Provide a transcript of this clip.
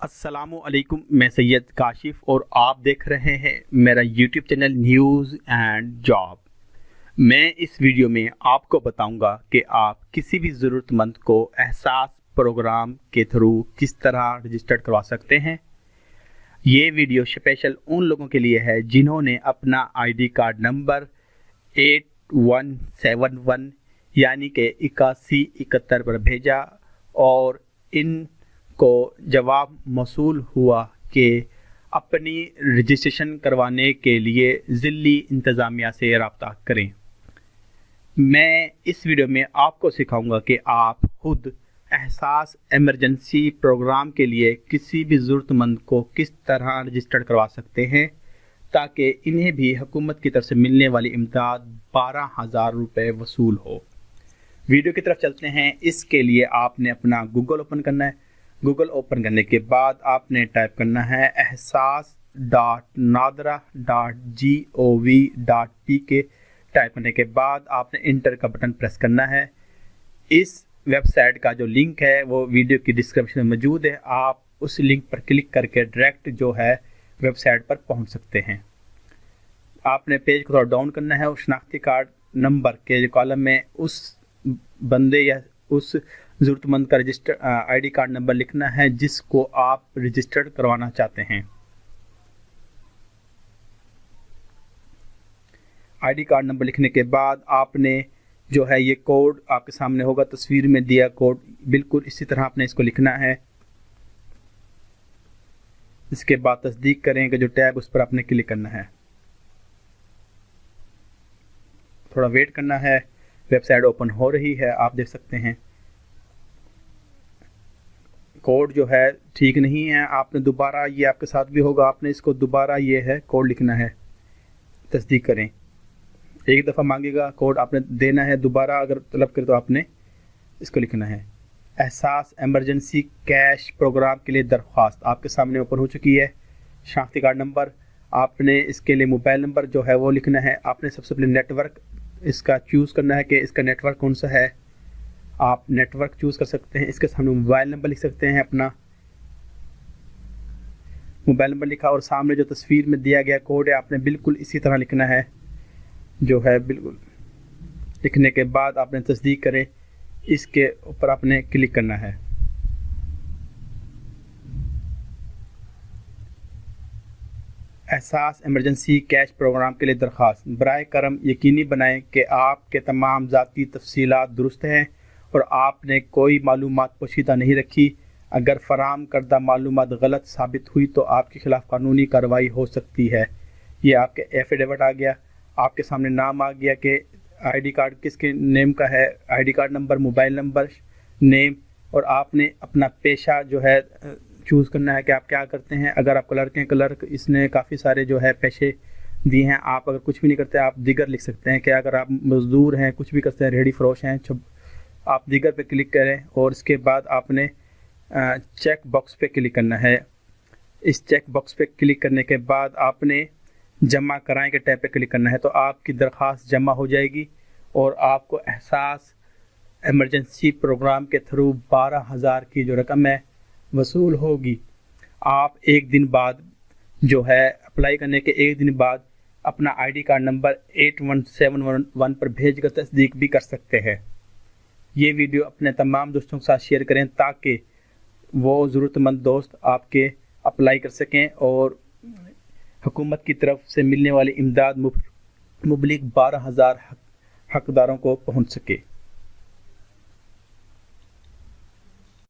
السلام علیکم، میں سید کاشف اور آپ دیکھ رہے ہیں میرا YouTube channel news and job. میں اس ویڈیو میں آپ کو بتاؤں گا کہ آپ کسی بھی ضرورت مند کو احساس پروگرام کے تھرو کس طرح رجسٹرڈ کروا سکتے ہیں۔ یہ ویڈیو اسپیشل ان لوگوں کے لیے ہے جنہوں نے اپنا آئی ڈی کارڈ نمبر 8171 یعنی کہ 8171 پر بھیجا اور ان کو جواب موصول ہوا کہ اپنی رجسٹریشن کروانے کے لیے ضلعی انتظامیہ سے رابطہ کریں۔ میں اس ویڈیو میں آپ کو سکھاؤں گا کہ آپ خود احساس ایمرجنسی پروگرام کے لیے کسی بھی ضرورت مند کو کس طرح رجسٹرڈ کروا سکتے ہیں تاکہ انہیں بھی حکومت کی طرف سے ملنے والی امداد 12,000 روپے وصول ہو۔ ویڈیو کی طرف چلتے ہیں۔ اس کے لیے آپ نے اپنا گوگل اوپن کرنا ہے۔ گوگل اوپن کرنے کے بعد آپ نے ٹائپ کرنا ہے ehsas.nadra.gov.pk۔ ٹائپ کرنے کے بعد آپ نے انٹر کا بٹن پریس کرنا ہے۔ اس ویب سائٹ کا جو لنک ہے وہ ویڈیو کی ڈسکرپشن میں موجود ہے، آپ اس لنک پر کلک کر کے ڈائریکٹ جو ہے ویب سائٹ پر پہنچ سکتے ہیں۔ آپ نے پیج کو تھوڑا ڈاؤن کرنا ہے اور شناختی کارڈ نمبر کے کالم میں اس بندے یا اس ضرورت مند کا آئی ڈی کارڈ نمبر لکھنا ہے جس کو آپ رجسٹرڈ کروانا چاہتے ہیں۔ آئی ڈی کارڈ نمبر لکھنے کے بعد آپ نے جو ہے یہ کوڈ آپ کے سامنے ہوگا، تصویر میں دیا کوڈ بالکل اسی طرح آپ نے اس کو لکھنا ہے۔ اس کے بعد تصدیق کریں کہ جو ٹیب اس پر آپ نے کلک کرنا ہے، تھوڑا ویٹ کرنا ہے۔ ویب سائٹ اوپن ہو رہی ہے، آپ دیکھ سکتے ہیں کوڈ جو ہے ٹھیک نہیں ہے، آپ نے دوبارہ، یہ آپ کے ساتھ بھی ہوگا، آپ نے اس کو دوبارہ یہ ہے کوڈ لکھنا ہے، تصدیق کریں۔ ایک دفعہ مانگے گا کوڈ، آپ نے دینا ہے، دوبارہ اگر طلب کرے تو آپ نے اس کو لکھنا ہے۔ احساس ایمرجنسی کیش پروگرام کے لیے درخواست آپ کے سامنے اوپن ہو چکی ہے۔ شناختی کارڈ نمبر، آپ نے اس کے لیے موبائل نمبر جو ہے وہ لکھنا ہے۔ آپ نے سب سے پہلے نیٹ ورک اس کا چوز کرنا ہے کہ اس کا نیٹ ورک کون سا ہے، آپ نیٹ ورک چوز کر سکتے ہیں۔ اس کے سامنے موبائل نمبر لکھ سکتے ہیں، اپنا موبائل نمبر لکھا اور سامنے جو تصویر میں دیا گیا کوڈ ہے آپ نے بالکل اسی طرح لکھنا ہے، جو ہے بالکل لکھنے کے بعد آپ نے تصدیق کریں، اس کے اوپر آپ نے کلک کرنا ہے۔ احساس ایمرجنسی کیش پروگرام کے لیے درخواست، برائے کرم یقینی بنائیں کہ آپ کے تمام ذاتی تفصیلات درست ہیں اور آپ نے کوئی معلومات پوشیدہ نہیں رکھی۔ اگر فراہم کردہ معلومات غلط ثابت ہوئی تو آپ کے خلاف قانونی کارروائی ہو سکتی ہے۔ یہ آپ کے ایفیڈیوٹ آ گیا، آپ کے سامنے نام آ گیا کہ آئی ڈی کارڈ کس کے نیم کا ہے، I D card number, mobile number, name, اور آپ نے اپنا پیشہ جو ہے چوز کرنا ہے کہ آپ کیا کرتے ہیں۔ اگر آپ کلرک ہیں، کلرک، اس نے کافی سارے جو ہے پیشے دیے ہیں۔ آپ اگر کچھ بھی نہیں کرتے آپ دیگر لکھ سکتے ہیں کہ اگر آپ مزدور ہیں، کچھ بھی کرتے ہیں، ریہڑی فروش ہیں، آپ دیگر پہ کلک کریں اور اس کے بعد آپ نے چیک باکس پہ کلک کرنا ہے۔ اس چیک باکس پہ کلک کرنے کے بعد آپ نے جمع کرائیں کے ٹیب پہ کلک کرنا ہے تو آپ کی درخواست جمع ہو جائے گی اور آپ کو احساس ایمرجنسی پروگرام کے تھرو 12,000 کی جو رقم ہے وصول ہوگی۔ آپ ایک دن بعد جو ہے اپلائی کرنے کے ایک دن بعد اپنا آئی ڈی کارڈ نمبر 8171 پر بھیج کر تصدیق بھی کر سکتے ہیں۔ یہ ویڈیو اپنے تمام دوستوں کے ساتھ شیئر کریں تاکہ وہ ضرورت مند دوست آپ کے اپلائی کر سکیں اور حکومت کی طرف سے ملنے والی امداد مبلغ 12,000 حقداروں کو پہنچ سکے۔